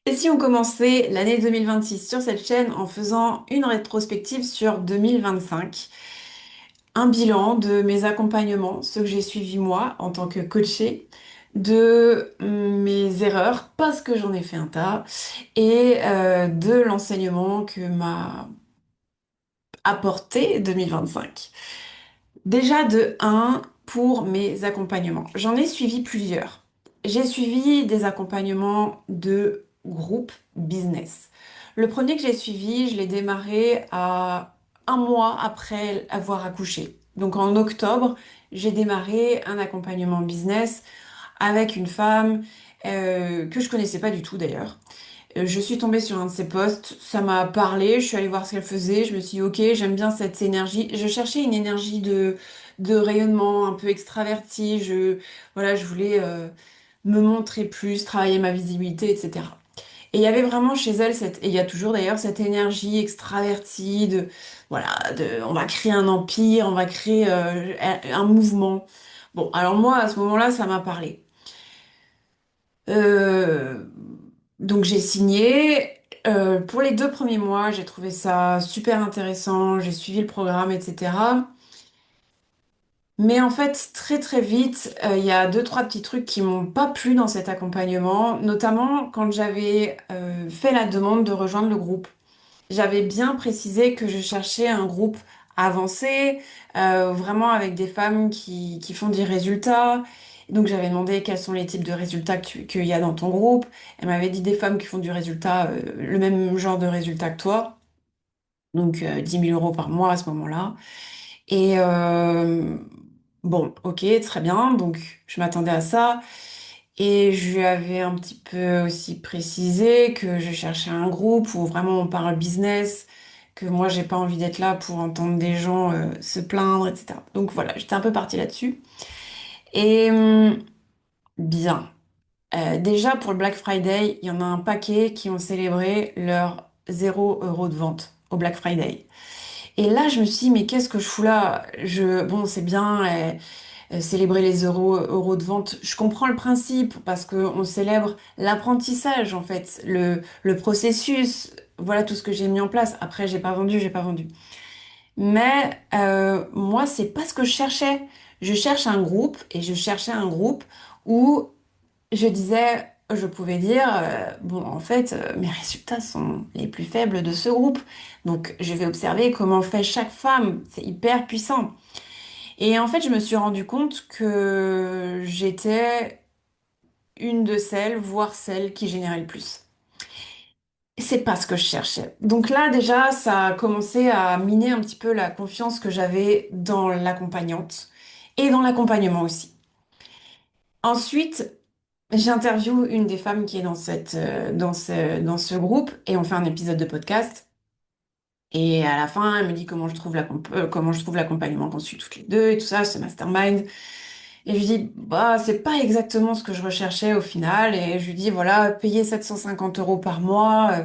Et si on commençait l'année 2026 sur cette chaîne en faisant une rétrospective sur 2025, un bilan de mes accompagnements, ceux que j'ai suivis moi en tant que coachée, de mes erreurs, parce que j'en ai fait un tas, et de l'enseignement que m'a apporté 2025. Déjà de un pour mes accompagnements. J'en ai suivi plusieurs. J'ai suivi des accompagnements de groupe business. Le premier que j'ai suivi, je l'ai démarré à un mois après avoir accouché. Donc en octobre, j'ai démarré un accompagnement business avec une femme que je connaissais pas du tout d'ailleurs. Je suis tombée sur un de ses posts, ça m'a parlé, je suis allée voir ce qu'elle faisait, je me suis dit ok, j'aime bien cette énergie. Je cherchais une énergie de rayonnement un peu extravertie, voilà, je voulais me montrer plus, travailler ma visibilité, etc. Et il y avait vraiment chez elle et il y a toujours d'ailleurs cette énergie extravertie voilà, on va créer un empire, on va créer un mouvement. Bon, alors moi à ce moment-là, ça m'a parlé. Euh, donc j'ai signé. Pour les 2 premiers mois, j'ai trouvé ça super intéressant, j'ai suivi le programme, etc. Mais en fait, très très vite, il y a deux, trois petits trucs qui m'ont pas plu dans cet accompagnement, notamment quand j'avais fait la demande de rejoindre le groupe. J'avais bien précisé que je cherchais un groupe avancé, vraiment avec des femmes qui font des résultats. Donc j'avais demandé quels sont les types de résultats qu'il y a dans ton groupe. Elle m'avait dit des femmes qui font du résultat, le même genre de résultat que toi. Donc 10 000 euros par mois à ce moment-là. Et bon, ok, très bien. Donc je m'attendais à ça. Et je lui avais un petit peu aussi précisé que je cherchais un groupe où vraiment on parle business, que moi j'ai pas envie d'être là pour entendre des gens se plaindre, etc. Donc voilà, j'étais un peu partie là-dessus. Et bien. Déjà pour le Black Friday, il y en a un paquet qui ont célébré leur 0 € de vente au Black Friday. Et là, je me suis dit, mais qu'est-ce que je fous là? Bon, c'est bien, célébrer les euros de vente. Je comprends le principe parce qu'on célèbre l'apprentissage, en fait, le processus. Voilà tout ce que j'ai mis en place. Après, j'ai pas vendu. Mais moi, c'est pas ce que je cherchais. Je cherche un groupe et je cherchais un groupe où je pouvais dire, bon, en fait, mes résultats sont les plus faibles de ce groupe. Donc, je vais observer comment fait chaque femme. C'est hyper puissant. Et en fait, je me suis rendu compte que j'étais une de celles, voire celle qui générait le plus. Et c'est pas ce que je cherchais. Donc là, déjà, ça a commencé à miner un petit peu la confiance que j'avais dans l'accompagnante et dans l'accompagnement aussi. Ensuite, j'interviewe une des femmes qui est dans ce groupe et on fait un épisode de podcast. Et à la fin, elle me dit comment je trouve l'accompagnement qu'on suit toutes les deux et tout ça, ce mastermind. Et je lui dis, bah, c'est pas exactement ce que je recherchais au final. Et je lui dis, voilà, payer 750 € par mois.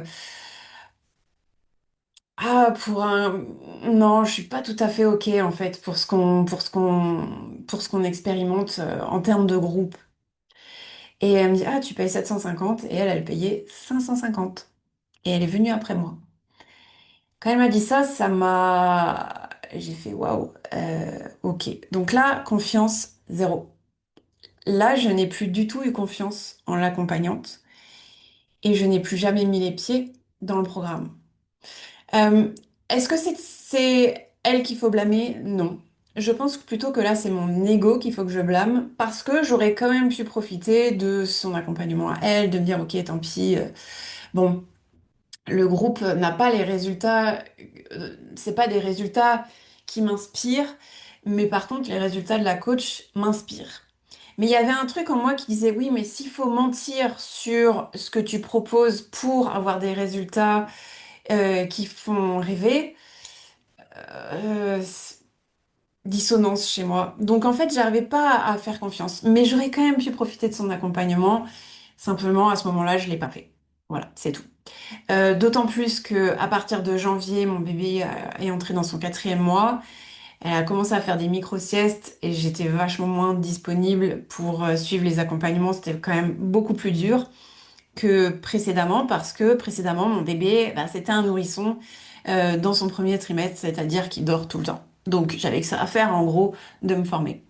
Pour un. Non, je suis pas tout à fait OK, en fait, pour ce qu'on expérimente en termes de groupe. Et elle me dit, ah, tu payes 750. Et elle payait 550. Et elle est venue après moi. Quand elle m'a dit ça, ça m'a. J'ai fait, waouh, OK. Donc là, confiance, zéro. Là, je n'ai plus du tout eu confiance en l'accompagnante. Et je n'ai plus jamais mis les pieds dans le programme. Euh, Est-ce que c'est elle qu'il faut blâmer? Non. Je pense plutôt que là, c'est mon ego qu'il faut que je blâme parce que j'aurais quand même pu profiter de son accompagnement à elle, de me dire, ok, tant pis. Bon, le groupe n'a pas les résultats, c'est pas des résultats qui m'inspirent, mais par contre, les résultats de la coach m'inspirent. Mais il y avait un truc en moi qui disait, oui, mais s'il faut mentir sur ce que tu proposes pour avoir des résultats qui font rêver, euh, dissonance chez moi. Donc en fait, j'arrivais pas à faire confiance. Mais j'aurais quand même pu profiter de son accompagnement. Simplement, à ce moment-là, je l'ai pas fait. Voilà, c'est tout. D'autant plus que à partir de janvier, mon bébé est entré dans son 4e mois. Elle a commencé à faire des micro-siestes et j'étais vachement moins disponible pour suivre les accompagnements. C'était quand même beaucoup plus dur. que précédemment, parce que précédemment, mon bébé, bah, c'était un nourrisson dans son premier trimestre, c'est-à-dire qu'il dort tout le temps. Donc j'avais que ça à faire, en gros, de me former.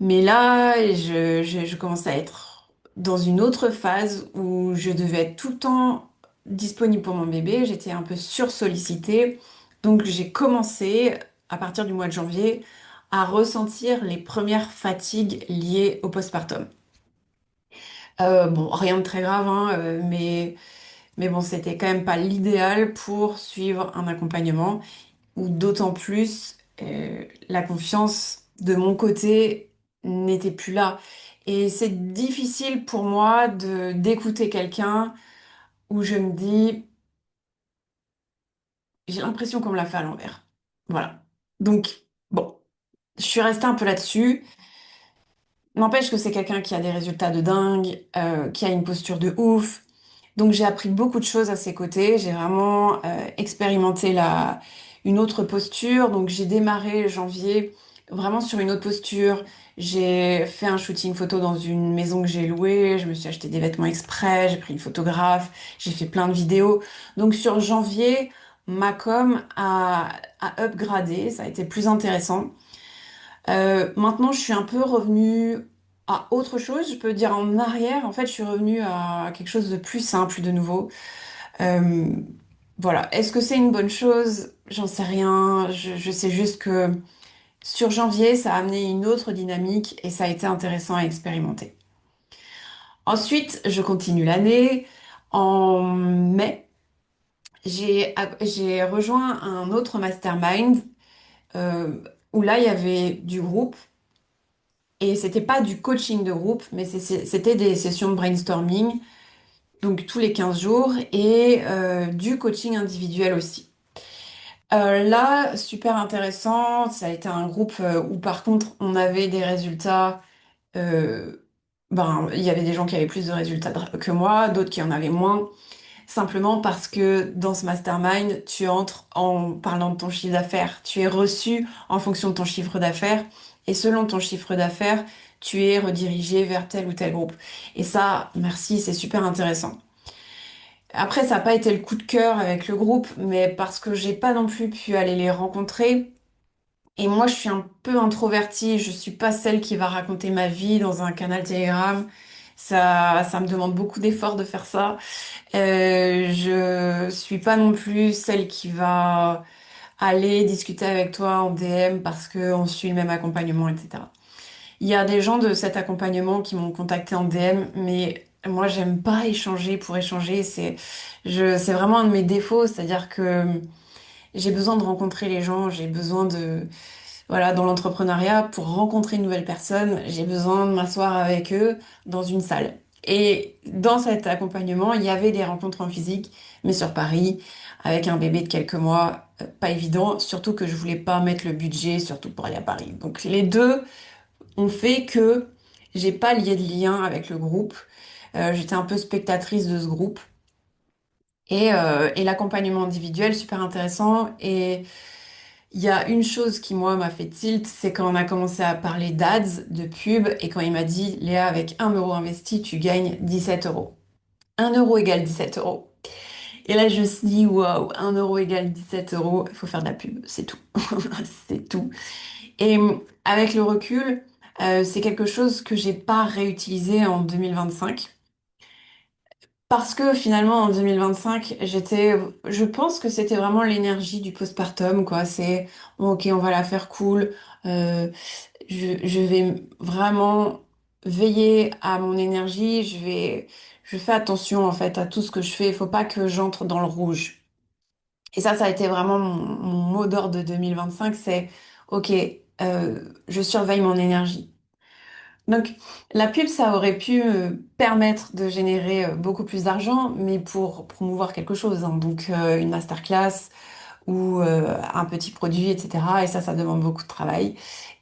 Mais là, je commence à être dans une autre phase où je devais être tout le temps disponible pour mon bébé. J'étais un peu sursollicitée. Donc j'ai commencé, à partir du mois de janvier, à ressentir les premières fatigues liées au postpartum. Bon, rien de très grave, hein, mais bon, c'était quand même pas l'idéal pour suivre un accompagnement, ou d'autant plus la confiance de mon côté n'était plus là. Et c'est difficile pour moi de d'écouter quelqu'un où je me dis, j'ai l'impression qu'on me l'a fait à l'envers. Voilà. Donc, bon, je suis restée un peu là-dessus. N'empêche que c'est quelqu'un qui a des résultats de dingue, qui a une posture de ouf. Donc j'ai appris beaucoup de choses à ses côtés. J'ai vraiment expérimenté une autre posture. Donc j'ai démarré janvier vraiment sur une autre posture. J'ai fait un shooting photo dans une maison que j'ai louée. Je me suis acheté des vêtements exprès. J'ai pris une photographe. J'ai fait plein de vidéos. Donc sur janvier, ma com a upgradé. Ça a été plus intéressant. Maintenant, je suis un peu revenue à autre chose. Je peux dire en arrière. En fait, je suis revenue à quelque chose de plus simple, de nouveau. Euh, voilà. Est-ce que c'est une bonne chose? J'en sais rien. Je sais juste que sur janvier, ça a amené une autre dynamique et ça a été intéressant à expérimenter. Ensuite, je continue l'année. En mai, j'ai rejoint un autre mastermind euh, où là, il y avait du groupe. Et c'était pas du coaching de groupe, mais c'était des sessions de brainstorming, donc tous les 15 jours, et du coaching individuel aussi. Là, super intéressant, ça a été un groupe où par contre on avait des résultats, euh, ben, il y avait des gens qui avaient plus de résultats que moi, d'autres qui en avaient moins. Simplement parce que dans ce mastermind, tu entres en parlant de ton chiffre d'affaires. Tu es reçu en fonction de ton chiffre d'affaires. Et selon ton chiffre d'affaires, tu es redirigé vers tel ou tel groupe. Et ça, merci, c'est super intéressant. Après, ça n'a pas été le coup de cœur avec le groupe, mais parce que j'ai pas non plus pu aller les rencontrer. Et moi, je suis un peu introvertie. Je suis pas celle qui va raconter ma vie dans un canal Telegram. Ça me demande beaucoup d'efforts de faire ça. Je suis pas non plus celle qui va aller discuter avec toi en DM parce qu'on suit le même accompagnement, etc. Il y a des gens de cet accompagnement qui m'ont contacté en DM, mais moi j'aime pas échanger pour échanger. C'est vraiment un de mes défauts, c'est-à-dire que j'ai besoin de rencontrer les gens, j'ai besoin de, voilà, dans l'entrepreneuriat, pour rencontrer une nouvelle personne, j'ai besoin de m'asseoir avec eux dans une salle. Et dans cet accompagnement, il y avait des rencontres en physique, mais sur Paris, avec un bébé de quelques mois, pas évident, surtout que je voulais pas mettre le budget, surtout pour aller à Paris. Donc les deux ont fait que j'ai pas lié de lien avec le groupe. J'étais un peu spectatrice de ce groupe. Et l'accompagnement individuel, super intéressant. Et il y a une chose qui, moi, m'a fait tilt, c'est quand on a commencé à parler d'ads, de pub, et quand il m'a dit, Léa, avec 1 € investi, tu gagnes 17 euros. 1 € égale 17 euros. Et là, je me suis dit, waouh, 1 € égale 17 euros, il faut faire de la pub, c'est tout. C'est tout. Et avec le recul, c'est quelque chose que j'ai pas réutilisé en 2025. Parce que finalement, en 2025, je pense que c'était vraiment l'énergie du postpartum, quoi. C'est, bon, ok, on va la faire cool. Euh, je vais vraiment veiller à mon énergie. Je fais attention, en fait, à tout ce que je fais. Il faut pas que j'entre dans le rouge. Et ça a été vraiment mon mot d'ordre de 2025, c'est, ok, je surveille mon énergie. Donc, la pub, ça aurait pu me permettre de générer beaucoup plus d'argent, mais pour promouvoir quelque chose, hein. Donc, une masterclass ou un petit produit, etc. Et ça demande beaucoup de travail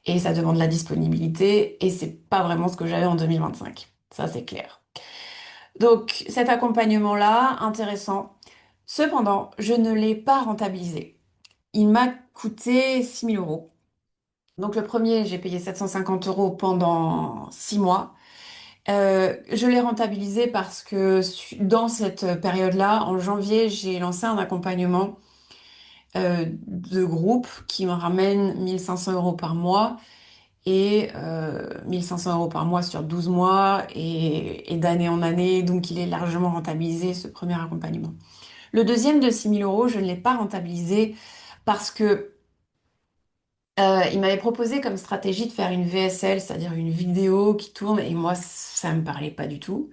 et ça demande la disponibilité et c'est pas vraiment ce que j'avais en 2025. Ça, c'est clair. Donc, cet accompagnement-là, intéressant. Cependant, je ne l'ai pas rentabilisé. Il m'a coûté 6 000 euros. Donc, le premier, j'ai payé 750 € pendant 6 mois. Je l'ai rentabilisé parce que dans cette période-là, en janvier, j'ai lancé un accompagnement de groupe qui me ramène 1500 euros par mois et 1500 euros par mois sur 12 mois et d'année en année. Donc, il est largement rentabilisé, ce premier accompagnement. Le deuxième de 6000 euros, je ne l'ai pas rentabilisé parce que il m'avait proposé comme stratégie de faire une VSL, c'est-à-dire une vidéo qui tourne, et moi, ça me parlait pas du tout.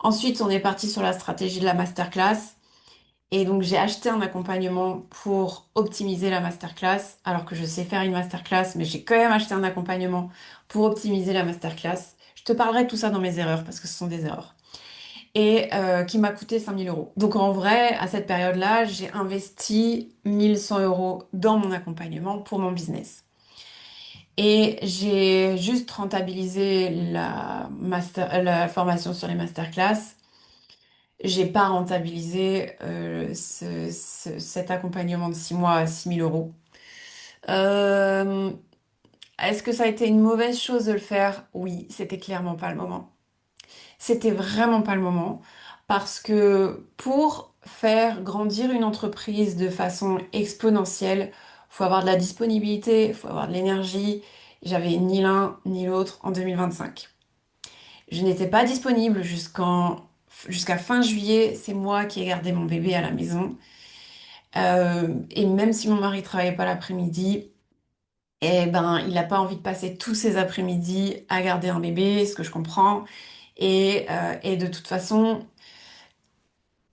Ensuite, on est parti sur la stratégie de la masterclass. Et donc, j'ai acheté un accompagnement pour optimiser la masterclass, alors que je sais faire une masterclass, mais j'ai quand même acheté un accompagnement pour optimiser la masterclass. Je te parlerai de tout ça dans mes erreurs, parce que ce sont des erreurs. Et qui m'a coûté 5000 euros. Donc, en vrai, à cette période-là, j'ai investi 1100 euros dans mon accompagnement pour mon business. Et j'ai juste rentabilisé la formation sur les masterclass. J'ai pas rentabilisé cet accompagnement de 6 mois à 6000 euros. Euh, Est-ce que ça a été une mauvaise chose de le faire? Oui, c'était clairement pas le moment. C'était vraiment pas le moment parce que pour faire grandir une entreprise de façon exponentielle, faut avoir de la disponibilité, faut avoir de l'énergie. J'avais ni l'un ni l'autre en 2025. Je n'étais pas disponible jusqu'à fin juillet. C'est moi qui ai gardé mon bébé à la maison. Et même si mon mari travaillait pas l'après-midi, eh ben, il n'a pas envie de passer tous ses après-midi à garder un bébé, ce que je comprends. Et de toute façon,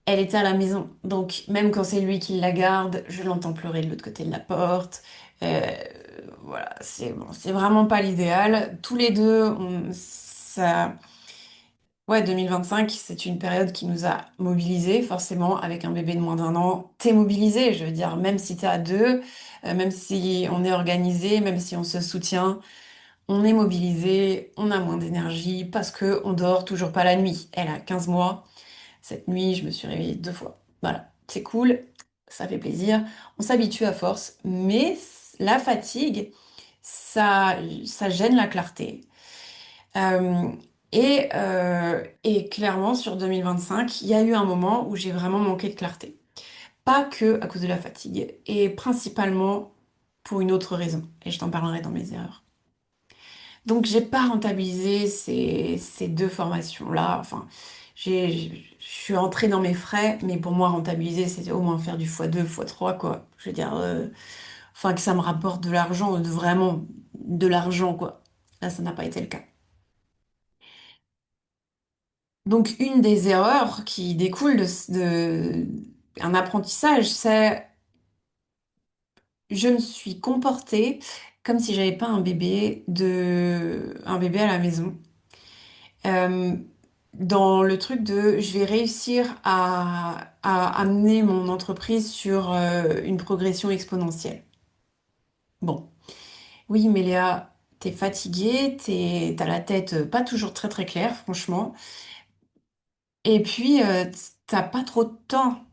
elle était à la maison. Donc, même quand c'est lui qui la garde, je l'entends pleurer de l'autre côté de la porte. Euh, voilà, c'est bon, c'est vraiment pas l'idéal. Tous les deux, ça. Ouais, 2025, c'est une période qui nous a mobilisés, forcément, avec un bébé de moins d'un an. T'es mobilisé, je veux dire, même si t'es à deux, même si on est organisé, même si on se soutient, on est mobilisé, on a moins d'énergie parce que on dort toujours pas la nuit. Elle a 15 mois. Cette nuit, je me suis réveillée 2 fois. Voilà, c'est cool, ça fait plaisir. On s'habitue à force, mais la fatigue, ça gêne la clarté. Euh, et clairement, sur 2025, il y a eu un moment où j'ai vraiment manqué de clarté. Pas que à cause de la fatigue, et principalement pour une autre raison. Et je t'en parlerai dans mes erreurs. Donc, j'ai pas rentabilisé ces deux formations-là. Enfin, je suis entrée dans mes frais, mais pour moi, rentabiliser, c'était au moins faire du x2, x3, quoi. Je veux dire, enfin, que ça me rapporte de l'argent, vraiment de l'argent, quoi. Là, ça n'a pas été le cas. Donc, une des erreurs qui découle un apprentissage, c'est je me suis comportée comme si j'avais pas un bébé à la maison. Euh, Dans le truc de je vais réussir à amener mon entreprise sur une progression exponentielle. Bon, oui, mais Léa, t'es fatiguée, t'as la tête pas toujours très très claire, franchement. Et puis, t'as pas trop de temps.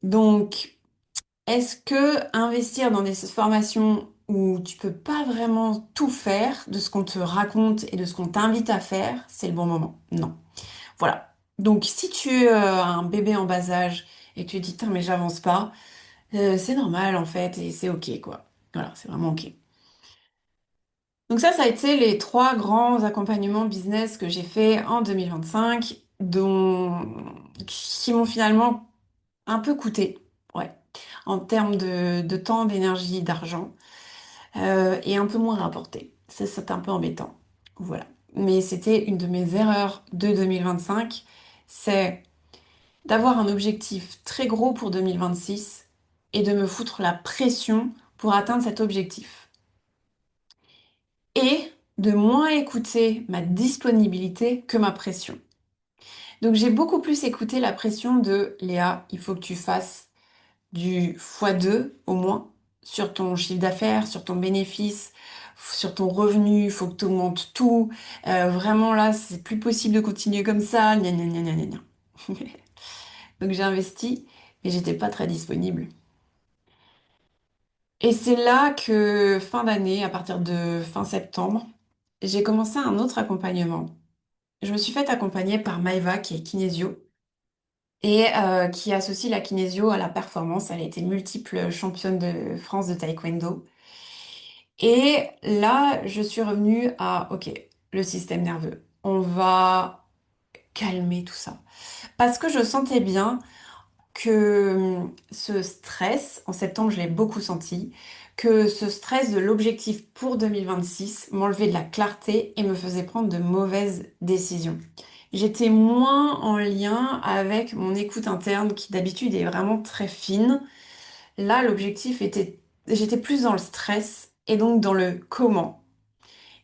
Donc, est-ce que investir dans des formations où tu peux pas vraiment tout faire de ce qu'on te raconte et de ce qu'on t'invite à faire, c'est le bon moment? Non. Voilà. Donc si tu as un bébé en bas âge et que tu te dis, Tain, mais j'avance pas, c'est normal en fait et c'est ok quoi. Voilà, c'est vraiment ok. Donc ça a été les trois grands accompagnements business que j'ai fait en 2025, qui m'ont finalement un peu coûté, ouais, en termes de temps, d'énergie, d'argent, et un peu moins rapporté. Ça, c'est un peu embêtant. Voilà. Mais c'était une de mes erreurs de 2025, c'est d'avoir un objectif très gros pour 2026 et de me foutre la pression pour atteindre cet objectif. Et de moins écouter ma disponibilité que ma pression. Donc j'ai beaucoup plus écouté la pression de Léa, il faut que tu fasses du x2 au moins sur ton chiffre d'affaires, sur ton bénéfice, sur ton revenu, il faut que tu augmentes tout. Vraiment là, c'est plus possible de continuer comme ça. Gna, gna, gna, gna, gna, gna. Donc j'ai investi, mais j'étais pas très disponible. Et c'est là que fin d'année, à partir de fin septembre, j'ai commencé un autre accompagnement. je me suis faite accompagner par Maïva, qui est kinésio, et qui associe la kinésio à la performance. Elle a été multiple championne de France de taekwondo. Et là, je suis revenue à, ok, le système nerveux. On va calmer tout ça. Parce que je sentais bien que ce stress, en septembre, je l'ai beaucoup senti, que ce stress de l'objectif pour 2026 m'enlevait de la clarté et me faisait prendre de mauvaises décisions. J'étais moins en lien avec mon écoute interne qui d'habitude est vraiment très fine. Là, l'objectif était, j'étais plus dans le stress et donc dans le comment.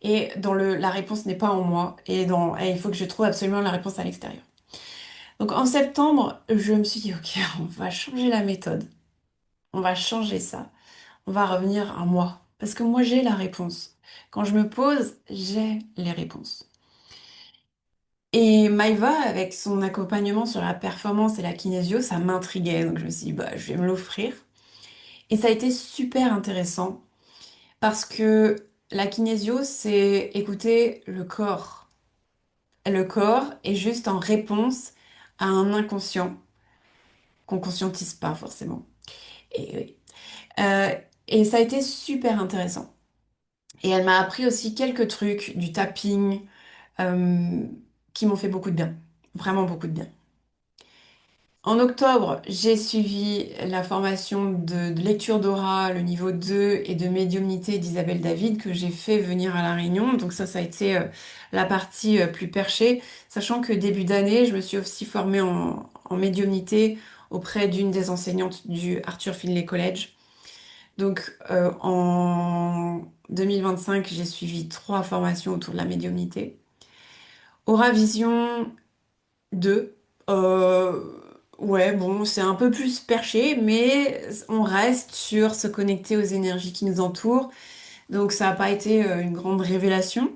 Et dans la réponse n'est pas en moi et il faut que je trouve absolument la réponse à l'extérieur. Donc en septembre, je me suis dit, ok, on va changer la méthode. On va changer ça. On va revenir à moi. Parce que moi, j'ai la réponse. Quand je me pose, j'ai les réponses. Et Maïva, avec son accompagnement sur la performance et la kinésio, ça m'intriguait. Donc je me suis dit, bah, je vais me l'offrir. Et ça a été super intéressant parce que la kinésio, c'est écouter le corps. Le corps est juste en réponse à un inconscient qu'on conscientise pas forcément. Et, oui. Euh, et ça a été super intéressant. Et elle m'a appris aussi quelques trucs du tapping euh, qui m'ont fait beaucoup de bien. Vraiment beaucoup de bien. En octobre, j'ai suivi la formation de lecture d'aura, le niveau 2 et de médiumnité d'Isabelle David que j'ai fait venir à La Réunion. Donc ça a été la partie plus perchée, sachant que début d'année, je me suis aussi formée en médiumnité auprès d'une des enseignantes du Arthur Findlay College. Donc en 2025, j'ai suivi 3 formations autour de la médiumnité. Aura Vision 2. Euh, ouais, bon, c'est un peu plus perché, mais on reste sur se connecter aux énergies qui nous entourent. Donc ça n'a pas été une grande révélation.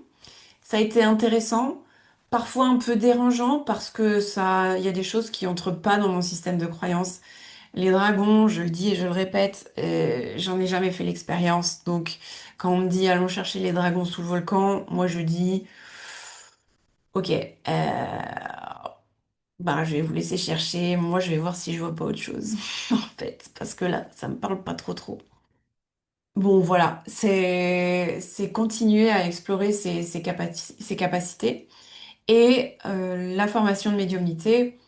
Ça a été intéressant, parfois un peu dérangeant parce que ça, il y a des choses qui entrent pas dans mon système de croyance. Les dragons, je le dis et je le répète, j'en ai jamais fait l'expérience. Donc quand on me dit allons chercher les dragons sous le volcan, moi je dis ok, bah, je vais vous laisser chercher. Moi, je vais voir si je vois pas autre chose, en fait, parce que là, ça me parle pas trop trop. Bon, voilà, c'est continuer à explorer ses capacités. Et la formation de médiumnité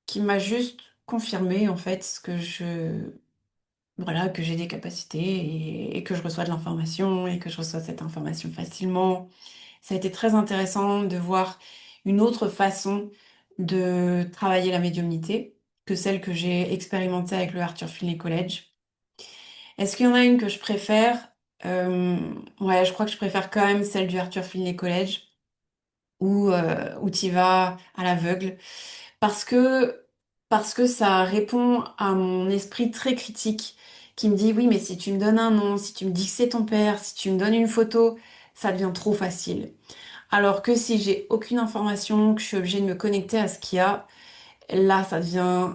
qui m'a juste confirmé, en fait, voilà, que j'ai des capacités et que je reçois de l'information et que je reçois cette information facilement. Ça a été très intéressant de voir une autre façon de travailler la médiumnité que celle que j'ai expérimentée avec le Arthur Findlay College. Est-ce qu'il y en a une que je préfère? Euh, ouais, je crois que je préfère quand même celle du Arthur Findlay College où tu vas à l'aveugle parce que, parce que ça répond à mon esprit très critique qui me dit oui, mais si tu me donnes un nom, si tu me dis que c'est ton père, si tu me donnes une photo, ça devient trop facile. Alors que si j'ai aucune information, que je suis obligée de me connecter à ce qu'il y a, là, ça devient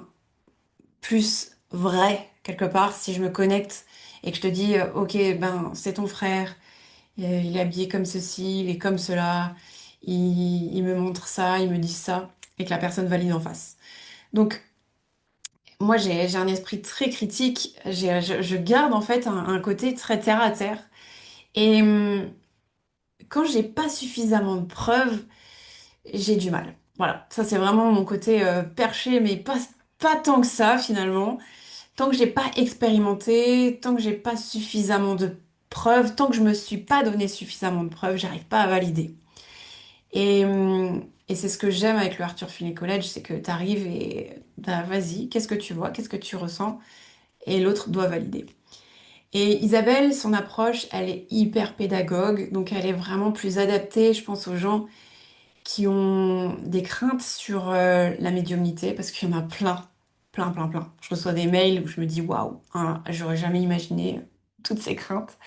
plus vrai quelque part. Si je me connecte et que je te dis, ok, ben, c'est ton frère, il est habillé comme ceci, il est comme cela, il me montre ça, il me dit ça, et que la personne valide en face. Donc, moi, j'ai un esprit très critique, je garde en fait un côté très terre à terre. Et quand j'ai pas suffisamment de preuves, j'ai du mal. Voilà, ça c'est vraiment mon côté perché, mais pas tant que ça finalement. Tant que j'ai pas expérimenté, tant que j'ai pas suffisamment de preuves, tant que je me suis pas donné suffisamment de preuves, j'arrive pas à valider. Et c'est ce que j'aime avec le Arthur Findlay College, c'est que tu arrives et bah, vas-y, qu'est-ce que tu vois, qu'est-ce que tu ressens, et l'autre doit valider. Et Isabelle, son approche, elle est hyper pédagogue, donc elle est vraiment plus adaptée, je pense, aux gens qui ont des craintes sur la médiumnité, parce qu'il y en a plein, plein, plein, plein. Je reçois des mails où je me dis, waouh, hein, j'aurais jamais imaginé toutes ces craintes.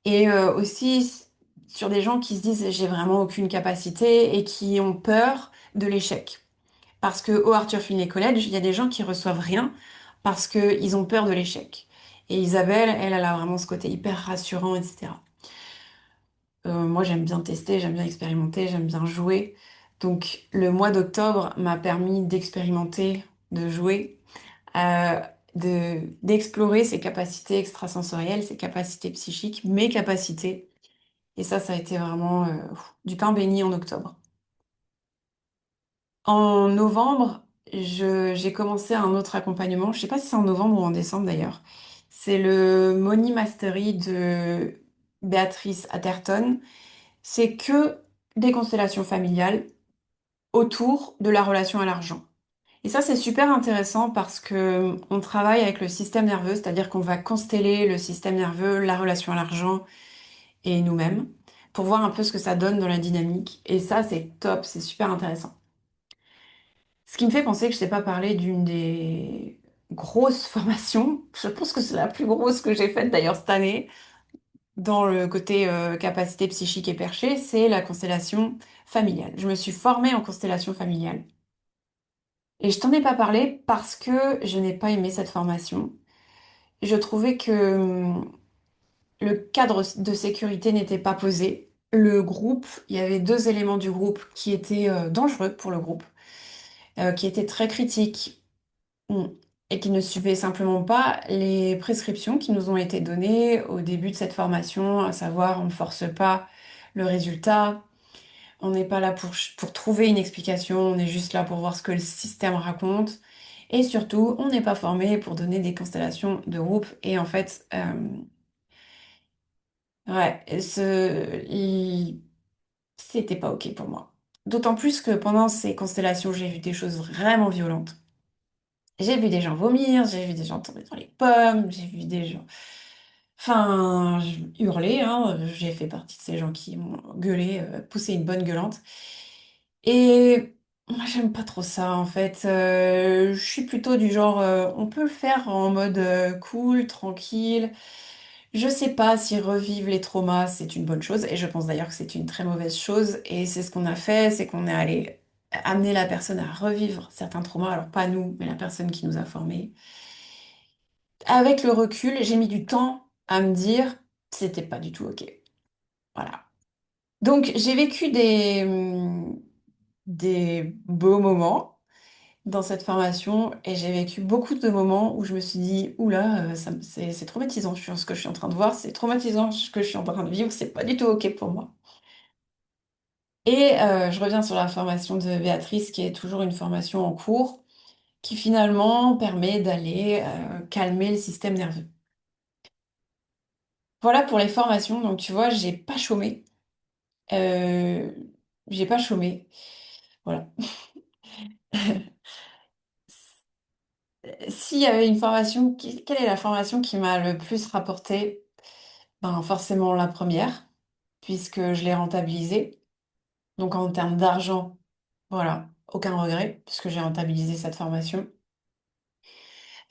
Et aussi sur des gens qui se disent, j'ai vraiment aucune capacité et qui ont peur de l'échec. Parce que au Arthur Findlay College, il y a des gens qui reçoivent rien parce qu'ils ont peur de l'échec. Et Isabelle, elle a vraiment ce côté hyper rassurant, etc. Moi, j'aime bien tester, j'aime bien expérimenter, j'aime bien jouer. Donc, le mois d'octobre m'a permis d'expérimenter, de jouer, euh, d'explorer ses capacités extrasensorielles, ses capacités psychiques, mes capacités. Et ça a été vraiment du pain béni en octobre. En novembre, j'ai commencé un autre accompagnement. Je sais pas si c'est en novembre ou en décembre d'ailleurs. C'est le Money Mastery de Béatrice Atherton. C'est que des constellations familiales autour de la relation à l'argent. Et ça, c'est super intéressant parce que on travaille avec le système nerveux, c'est-à-dire qu'on va consteller le système nerveux, la relation à l'argent et nous-mêmes pour voir un peu ce que ça donne dans la dynamique. Et ça, c'est top, c'est super intéressant. Ce qui me fait penser que je t'ai pas parlé d'une des grosses formations. Je pense que c'est la plus grosse que j'ai faite d'ailleurs cette année dans le côté capacité psychique et perchée, c'est la constellation familiale. Je me suis formée en constellation familiale. Et je t'en ai pas parlé parce que je n'ai pas aimé cette formation. Je trouvais que le cadre de sécurité n'était pas posé. Le groupe, il y avait deux éléments du groupe qui étaient dangereux pour le groupe, qui étaient très critiques. Mm. Et qui ne suivaient simplement pas les prescriptions qui nous ont été données au début de cette formation, à savoir on ne force pas le résultat, on n'est pas là pour trouver une explication, on est juste là pour voir ce que le système raconte. Et surtout, on n'est pas formé pour donner des constellations de groupe. Et en fait, ouais, c'était pas OK pour moi. D'autant plus que pendant ces constellations, j'ai vu des choses vraiment violentes. J'ai vu des gens vomir, j'ai vu des gens tomber dans les pommes, j'ai vu des gens... Enfin, hurler, hein. J'ai fait partie de ces gens qui m'ont gueulé, poussé une bonne gueulante. Et moi, j'aime pas trop ça, en fait. Je suis plutôt du genre, on peut le faire en mode cool, tranquille. Je sais pas si revivre les traumas, c'est une bonne chose. Et je pense d'ailleurs que c'est une très mauvaise chose. Et c'est ce qu'on a fait, c'est qu'on est allé amener la personne à revivre certains traumas. Alors pas nous, mais la personne qui nous a formés. Avec le recul, j'ai mis du temps à me dire, c'était pas du tout OK. Voilà. Donc j'ai vécu des beaux moments dans cette formation et j'ai vécu beaucoup de moments où je me suis dit, oula, c'est traumatisant ce que je suis en train de voir, c'est traumatisant ce que je suis en train de vivre, c'est pas du tout OK pour moi. Et je reviens sur la formation de Béatrice, qui est toujours une formation en cours, qui finalement permet d'aller calmer le système nerveux. Voilà pour les formations, donc tu vois, j'ai pas chômé. Euh, j'ai pas chômé. Voilà. S'il y avait une formation, quelle est la formation qui m'a le plus rapporté? Ben, forcément la première, puisque je l'ai rentabilisée. Donc en termes d'argent, voilà, aucun regret, puisque j'ai rentabilisé cette formation.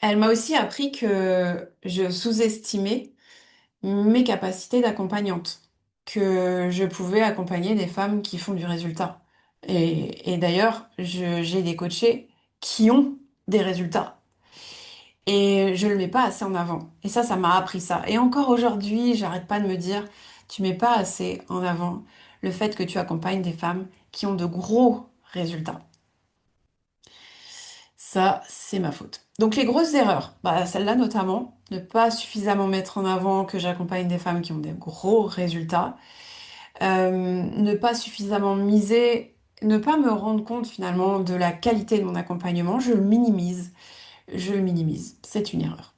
Elle m'a aussi appris que je sous-estimais mes capacités d'accompagnante, que je pouvais accompagner des femmes qui font du résultat. Et d'ailleurs, j'ai des coachés qui ont des résultats. Et je le mets pas assez en avant. Et ça m'a appris ça. Et encore aujourd'hui, j'arrête pas de me dire, tu mets pas assez en avant le fait que tu accompagnes des femmes qui ont de gros résultats. Ça, c'est ma faute. Donc les grosses erreurs, bah celle-là notamment, ne pas suffisamment mettre en avant que j'accompagne des femmes qui ont des gros résultats, ne pas suffisamment miser, ne pas me rendre compte finalement de la qualité de mon accompagnement, je le minimise, c'est une erreur.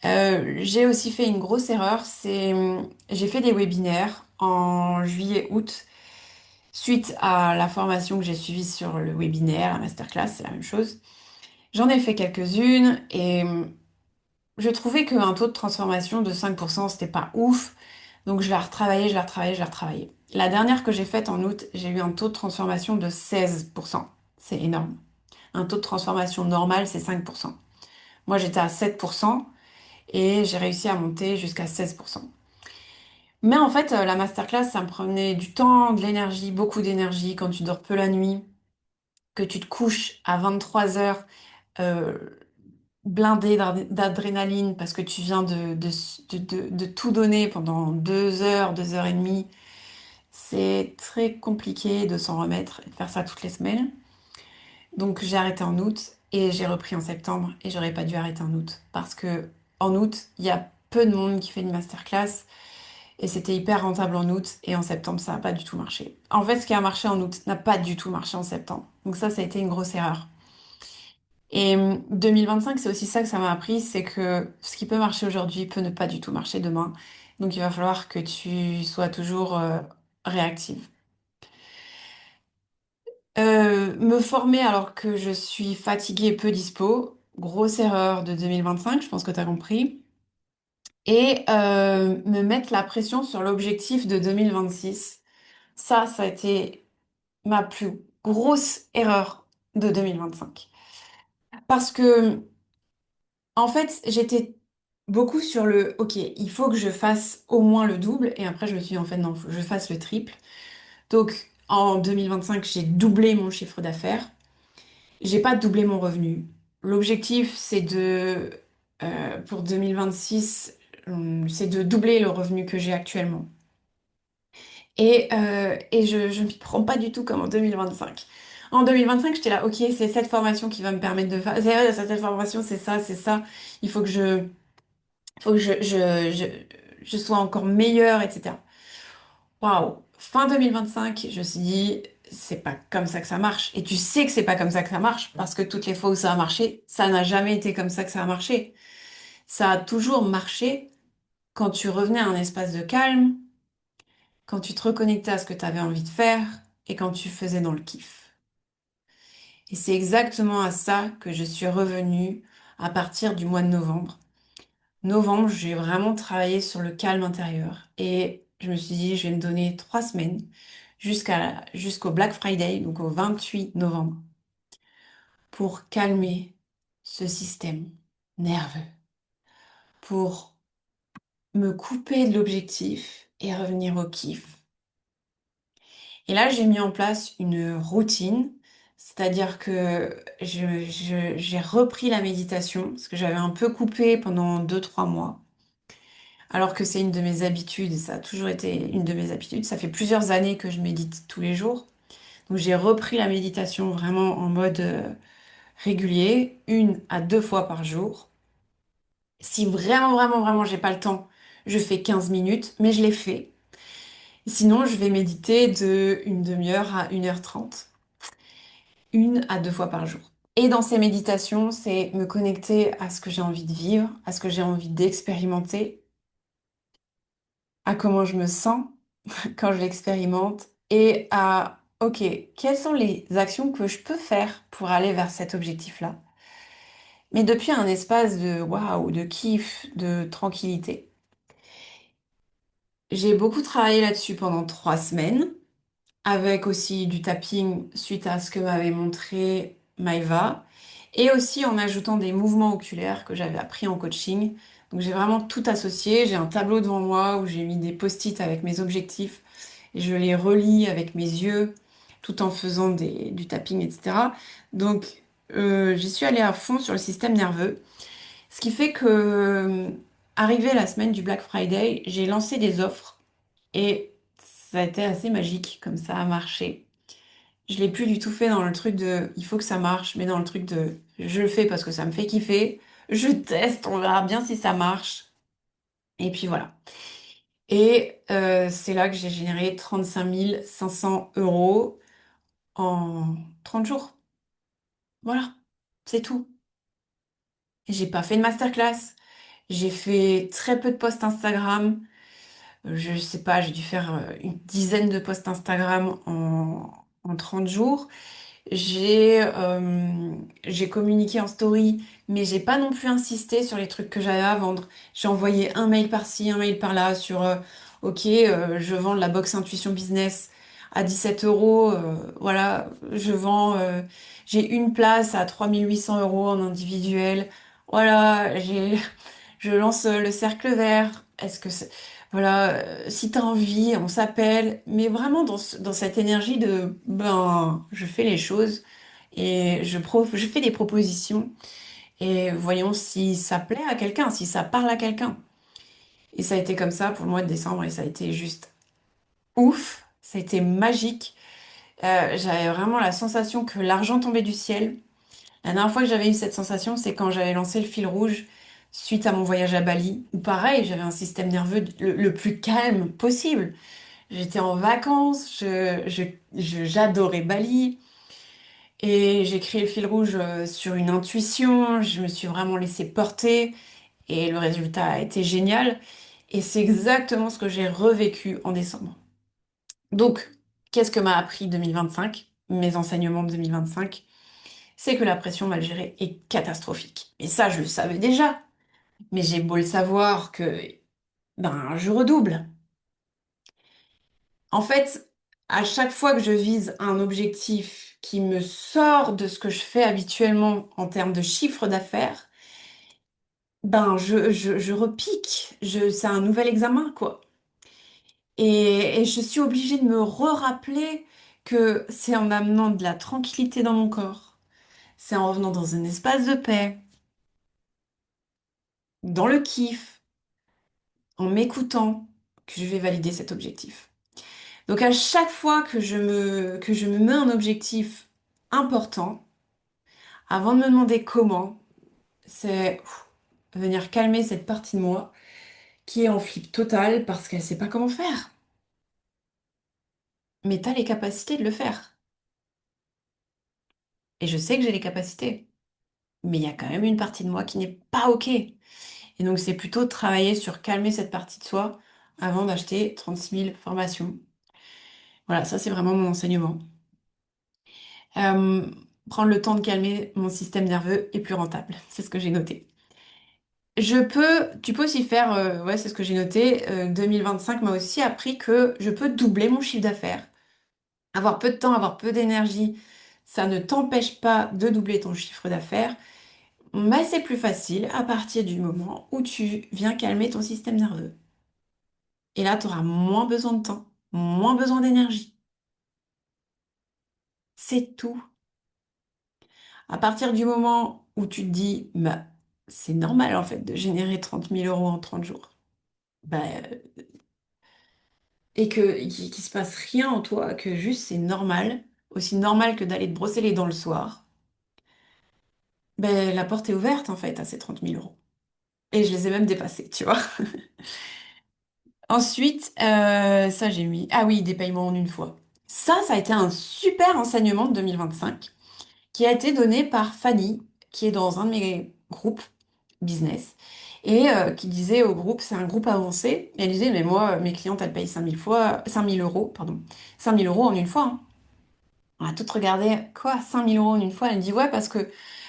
J'ai aussi fait une grosse erreur, j'ai fait des webinaires en juillet-août suite à la formation que j'ai suivie sur le webinaire, la masterclass, c'est la même chose. J'en ai fait quelques-unes et je trouvais qu'un taux de transformation de 5%, c'était pas ouf. Donc je l'ai retravaillé, je l'ai retravaillé, je l'ai retravaillé. La dernière que j'ai faite en août, j'ai eu un taux de transformation de 16%. C'est énorme. Un taux de transformation normal, c'est 5%. Moi, j'étais à 7% et j'ai réussi à monter jusqu'à 16%. Mais en fait, la masterclass, ça me prenait du temps, de l'énergie, beaucoup d'énergie quand tu dors peu la nuit, que tu te couches à 23 heures. blindé d'adrénaline parce que tu viens de tout donner pendant 2 heures, 2 heures et demie. C'est très compliqué de s'en remettre et de faire ça toutes les semaines. Donc j'ai arrêté en août et j'ai repris en septembre et j'aurais pas dû arrêter en août parce que en août, il y a peu de monde qui fait une masterclass et c'était hyper rentable en août et en septembre, ça n'a pas du tout marché. En fait, ce qui a marché en août n'a pas du tout marché en septembre. Donc ça a été une grosse erreur. Et 2025, c'est aussi ça que ça m'a appris, c'est que ce qui peut marcher aujourd'hui peut ne pas du tout marcher demain. Donc il va falloir que tu sois toujours réactive. Me former alors que je suis fatiguée et peu dispo, grosse erreur de 2025, je pense que tu as compris. Et me mettre la pression sur l'objectif de 2026. Ça a été ma plus grosse erreur de 2025. Parce que, en fait, j'étais beaucoup sur le, ok, il faut que je fasse au moins le double. Et après, je me suis dit, en fait, non, faut que je fasse le triple. Donc, en 2025, j'ai doublé mon chiffre d'affaires. J'ai pas doublé mon revenu. L'objectif, pour 2026, c'est de doubler le revenu que j'ai actuellement. Et je m'y prends pas du tout comme en 2025. En 2025, j'étais là, ok, c'est cette formation qui va me permettre de faire. Cette formation, c'est ça. Il faut que je sois encore meilleure, etc. Waouh! Fin 2025, je me suis dit, c'est pas comme ça que ça marche. Et tu sais que c'est pas comme ça que ça marche, parce que toutes les fois où ça a marché, ça n'a jamais été comme ça que ça a marché. Ça a toujours marché quand tu revenais à un espace de calme, quand tu te reconnectais à ce que tu avais envie de faire, et quand tu faisais dans le kiff. Et c'est exactement à ça que je suis revenue à partir du mois de novembre. Novembre, j'ai vraiment travaillé sur le calme intérieur. Et je me suis dit, je vais me donner 3 semaines jusqu'au Black Friday, donc au 28 novembre, pour calmer ce système nerveux, pour me couper de l'objectif et revenir au kiff. Et là, j'ai mis en place une routine, c'est-à-dire que j'ai repris la méditation, parce que j'avais un peu coupé pendant 2, 3 mois. Alors que c'est une de mes habitudes, ça a toujours été une de mes habitudes. Ça fait plusieurs années que je médite tous les jours. Donc j'ai repris la méditation vraiment en mode régulier, 1 à 2 fois par jour. Si vraiment, vraiment, vraiment j'ai pas le temps, je fais 15 minutes, mais je l'ai fait. Sinon, je vais méditer de 1 demi-heure à 1h30, 1 à 2 fois par jour. Et dans ces méditations, c'est me connecter à ce que j'ai envie de vivre, à ce que j'ai envie d'expérimenter, à comment je me sens quand je l'expérimente et à, ok, quelles sont les actions que je peux faire pour aller vers cet objectif-là? Mais depuis un espace de waouh, de kiff, de tranquillité. J'ai beaucoup travaillé là-dessus pendant 3 semaines, avec aussi du tapping suite à ce que m'avait montré Maïva, et aussi en ajoutant des mouvements oculaires que j'avais appris en coaching. Donc j'ai vraiment tout associé. J'ai un tableau devant moi où j'ai mis des post-it avec mes objectifs et je les relis avec mes yeux tout en faisant du tapping, etc. Donc j'y suis allée à fond sur le système nerveux. Ce qui fait que, arrivé la semaine du Black Friday, j'ai lancé des offres et ça a été assez magique, comme ça a marché. Je l'ai plus du tout fait dans le truc de il faut que ça marche, mais dans le truc de je le fais parce que ça me fait kiffer. Je teste, on verra bien si ça marche. Et puis voilà. Et c'est là que j'ai généré 35 500 € en 30 jours. Voilà, c'est tout. J'ai pas fait de masterclass. J'ai fait très peu de posts Instagram. Je sais pas, j'ai dû faire une dizaine de posts Instagram en 30 jours. J'ai communiqué en story, mais j'ai pas non plus insisté sur les trucs que j'avais à vendre. J'ai envoyé un mail par-ci, un mail par-là sur OK, je vends de la box Intuition Business à 17 euros. Voilà, j'ai une place à 3 800 € en individuel. Voilà, je lance le cercle vert. Voilà, si t'as envie, on s'appelle, mais vraiment dans cette énergie je fais les choses et je fais des propositions et voyons si ça plaît à quelqu'un, si ça parle à quelqu'un. Et ça a été comme ça pour le mois de décembre et ça a été juste ouf, ça a été magique. J'avais vraiment la sensation que l'argent tombait du ciel. La dernière fois que j'avais eu cette sensation, c'est quand j'avais lancé le fil rouge suite à mon voyage à Bali, où pareil, j'avais un système nerveux le plus calme possible. J'étais en vacances, j'adorais Bali et j'ai créé le fil rouge sur une intuition. Je me suis vraiment laissée porter et le résultat a été génial. Et c'est exactement ce que j'ai revécu en décembre. Donc, qu'est-ce que m'a appris 2025? Mes enseignements de 2025, c'est que la pression mal gérée est catastrophique. Et ça, je le savais déjà. Mais j'ai beau le savoir que, ben, je redouble. En fait, à chaque fois que je vise un objectif qui me sort de ce que je fais habituellement en termes de chiffre d'affaires, ben, je repique. C'est un nouvel examen, quoi. Et je suis obligée de me re-rappeler que c'est en amenant de la tranquillité dans mon corps, c'est en revenant dans un espace de paix, dans le kiff, en m'écoutant, que je vais valider cet objectif. Donc à chaque fois que je me mets un objectif important, avant de me demander comment, c'est venir calmer cette partie de moi qui est en flip total parce qu'elle sait pas comment faire. Mais t'as les capacités de le faire. Et je sais que j'ai les capacités. Mais il y a quand même une partie de moi qui n'est pas OK. Et donc c'est plutôt de travailler sur calmer cette partie de soi avant d'acheter 36 000 formations. Voilà, ça c'est vraiment mon enseignement. Euh, Prendre le temps de calmer mon système nerveux est plus rentable. C'est ce que j'ai noté. Tu peux aussi faire, ouais, c'est ce que j'ai noté. 2025 m'a aussi appris que je peux doubler mon chiffre d'affaires. Avoir peu de temps, avoir peu d'énergie, ça ne t'empêche pas de doubler ton chiffre d'affaires, mais c'est plus facile à partir du moment où tu viens calmer ton système nerveux. Et là, tu auras moins besoin de temps, moins besoin d'énergie. C'est tout. À partir du moment où tu te dis, bah, c'est normal en fait de générer 30 000 € en 30 jours. Bah, et qu'il se passe rien en toi, que juste c'est normal, aussi normal que d'aller te brosser les dents le soir, ben, la porte est ouverte en fait à ces 30 000 €. Et je les ai même dépassés, tu vois. Ensuite, ça j'ai mis, ah oui, des paiements en une fois. Ça a été un super enseignement de 2025 qui a été donné par Fanny, qui est dans un de mes groupes business, et qui disait au groupe, c'est un groupe avancé, et elle disait, mais moi, mes clientes, elles payent 5 000 €, pardon, 5 000 € en une fois, hein. On a toutes regardé, quoi, 5 000 € en une fois? Elle me dit, ouais, parce que,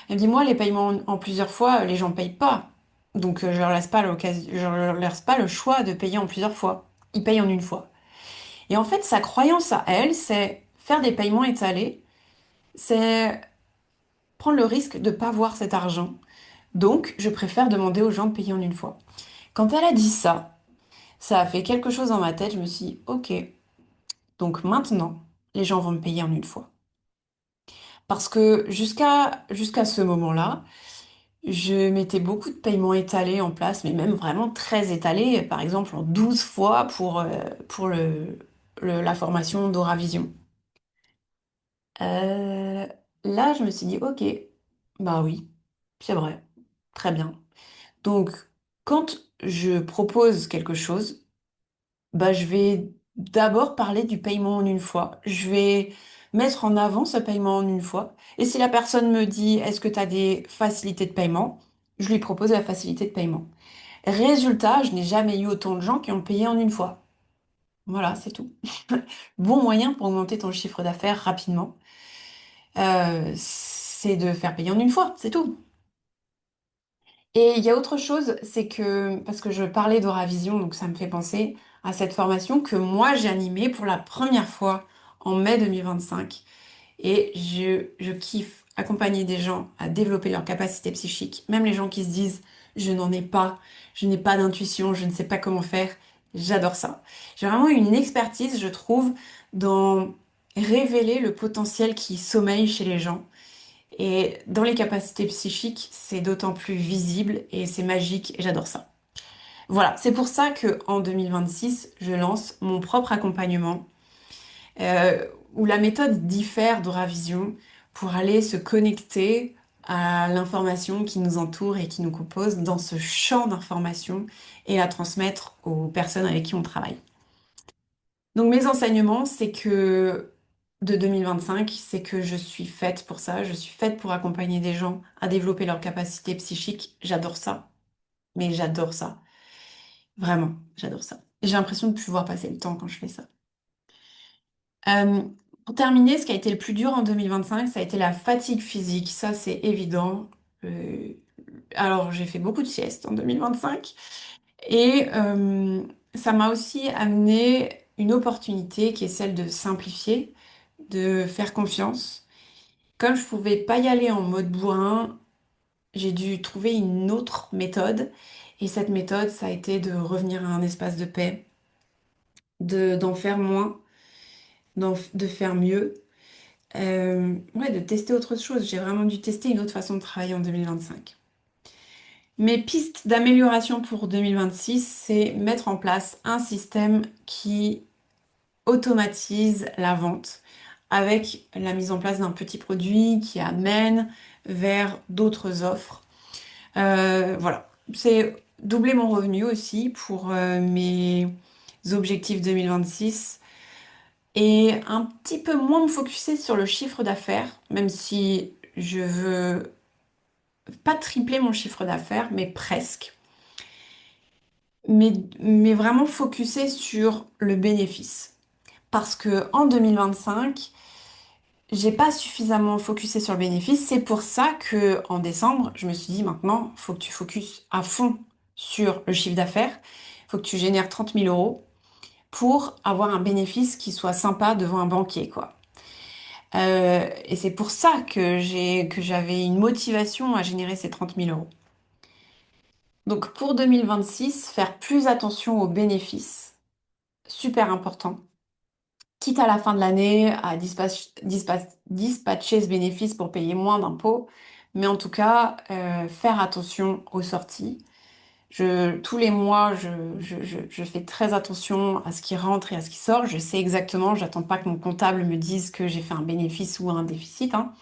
elle me dit, moi, les paiements en plusieurs fois, les gens payent pas. Donc, je leur laisse pas je leur laisse pas le choix de payer en plusieurs fois. Ils payent en une fois. Et en fait, sa croyance à elle, c'est faire des paiements étalés, c'est prendre le risque de pas voir cet argent. Donc, je préfère demander aux gens de payer en une fois. Quand elle a dit ça a fait quelque chose dans ma tête. Je me suis dit, ok, donc maintenant, les gens vont me payer en une fois. Parce que jusqu'à ce moment-là, je mettais beaucoup de paiements étalés en place, mais même vraiment très étalés, par exemple en 12 fois pour la formation d'Oravision. Euh, Là, je me suis dit, ok, bah oui, c'est vrai, très bien. Donc, quand je propose quelque chose, bah, je vais d'abord parler du paiement en une fois. Je vais mettre en avant ce paiement en une fois. Et si la personne me dit, est-ce que tu as des facilités de paiement? Je lui propose la facilité de paiement. Résultat, je n'ai jamais eu autant de gens qui ont payé en une fois. Voilà, c'est tout. Bon moyen pour augmenter ton chiffre d'affaires rapidement, c'est de faire payer en une fois, c'est tout. Et il y a autre chose, c'est que, parce que je parlais d'Oravision, donc ça me fait penser à cette formation que moi j'ai animée pour la première fois en mai 2025. Et je kiffe accompagner des gens à développer leur capacité psychique, même les gens qui se disent je n'en ai pas, je n'ai pas d'intuition, je ne sais pas comment faire. J'adore ça. J'ai vraiment une expertise, je trouve, dans révéler le potentiel qui sommeille chez les gens Et dans les capacités psychiques, c'est d'autant plus visible et c'est magique et j'adore ça. Voilà, c'est pour ça que en 2026, je lance mon propre accompagnement euh, où la méthode diffère d'Euravision pour aller se connecter à l'information qui nous entoure et qui nous compose dans ce champ d'information et la transmettre aux personnes avec qui on travaille. Donc mes enseignements, c'est que de 2025, c'est que je suis faite pour ça, je suis faite pour accompagner des gens à développer leurs capacités psychiques. J'adore ça, mais j'adore ça. Vraiment, j'adore ça. J'ai l'impression de pouvoir passer le temps quand je fais ça. Euh, pour terminer, ce qui a été le plus dur en 2025, ça a été la fatigue physique. Ça, c'est évident. Euh, alors, j'ai fait beaucoup de siestes en 2025 et ça m'a aussi amené une opportunité qui est celle de simplifier, de faire confiance. Comme je pouvais pas y aller en mode bourrin, j'ai dû trouver une autre méthode. Et cette méthode, ça a été de revenir à un espace de paix, d'en faire moins, de faire mieux. Ouais, de tester autre chose. J'ai vraiment dû tester une autre façon de travailler en 2025. Mes pistes d'amélioration pour 2026, c'est mettre en place un système qui automatise la vente avec la mise en place d'un petit produit qui amène vers d'autres offres. Voilà, c'est doubler mon revenu aussi pour mes objectifs 2026 et un petit peu moins me focuser sur le chiffre d'affaires, même si je veux pas tripler mon chiffre d'affaires, mais presque. Mais vraiment focuser sur le bénéfice. Parce que en 2025, j'ai pas suffisamment focusé sur le bénéfice. C'est pour ça que en décembre, je me suis dit maintenant, faut que tu focuses à fond sur le chiffre d'affaires. Faut que tu génères 30 000 € pour avoir un bénéfice qui soit sympa devant un banquier, quoi. Et c'est pour ça que j'avais une motivation à générer ces 30 000 €. Donc pour 2026, faire plus attention aux bénéfices, super important. Quitte à la fin de l'année à dispatcher ce bénéfice pour payer moins d'impôts, mais en tout cas, faire attention aux sorties. Tous les mois, je fais très attention à ce qui rentre et à ce qui sort. Je sais exactement, j'attends pas que mon comptable me dise que j'ai fait un bénéfice ou un déficit, hein.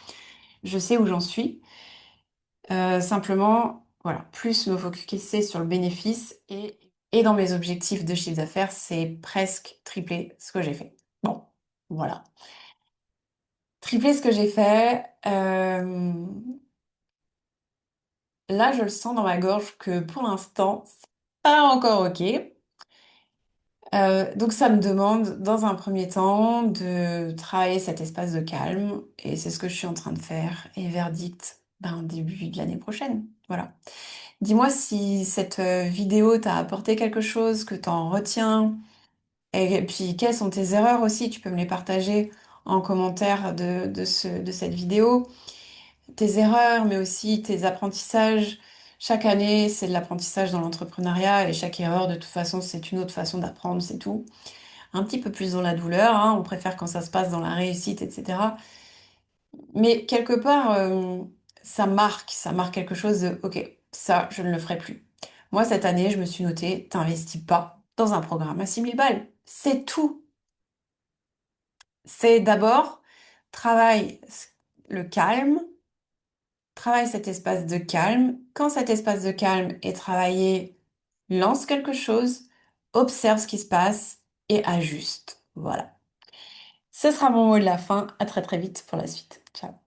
Je sais où j'en suis. Simplement, voilà, plus me focuser sur le bénéfice et dans mes objectifs de chiffre d'affaires, c'est presque tripler ce que j'ai fait. Bon, voilà. Tripler ce que j'ai fait. Là, je le sens dans ma gorge que pour l'instant, c'est pas encore OK. Donc ça me demande dans un premier temps de travailler cet espace de calme et c'est ce que je suis en train de faire et verdict ben, début de l'année prochaine. Voilà. Dis-moi si cette vidéo t'a apporté quelque chose, que t'en retiens et puis quelles sont tes erreurs aussi, tu peux me les partager en commentaire de cette vidéo. Tes erreurs mais aussi tes apprentissages. Chaque année, c'est de l'apprentissage dans l'entrepreneuriat et chaque erreur, de toute façon, c'est une autre façon d'apprendre, c'est tout un petit peu plus dans la douleur, hein, on préfère quand ça se passe dans la réussite, etc. Mais quelque part, ça marque quelque chose de, ok, ça, je ne le ferai plus. Moi, cette année, je me suis notée, t'investis pas dans un programme à 6 000 balles. C'est tout. C'est d'abord, travaille le calme, travaille cet espace de calme. Quand cet espace de calme est travaillé, lance quelque chose, observe ce qui se passe et ajuste. Voilà. Ce sera mon mot de la fin. À très très vite pour la suite. Ciao.